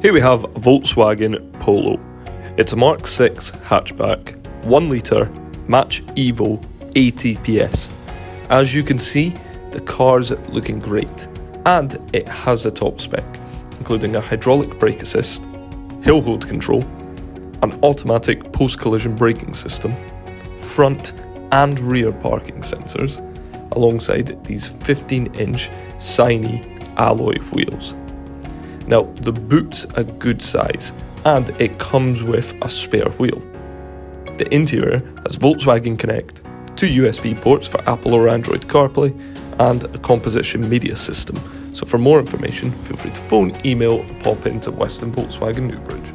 Here we have a Volkswagen Polo. It's a Mark 6 hatchback, 1 litre, match Evo, 80 PS. As you can see, the car's looking great, and it has a top spec, including a hydraulic brake assist, hill hold control, an automatic post-collision braking system, front and rear parking sensors, alongside these 15-inch Seyne alloy wheels. Now, the boot's a good size, and it comes with a spare wheel. The interior has Volkswagen Connect, 2 USB ports for Apple or Android CarPlay, and a composition media system. So for more information, feel free to phone, email, or pop into Western Volkswagen Newbridge.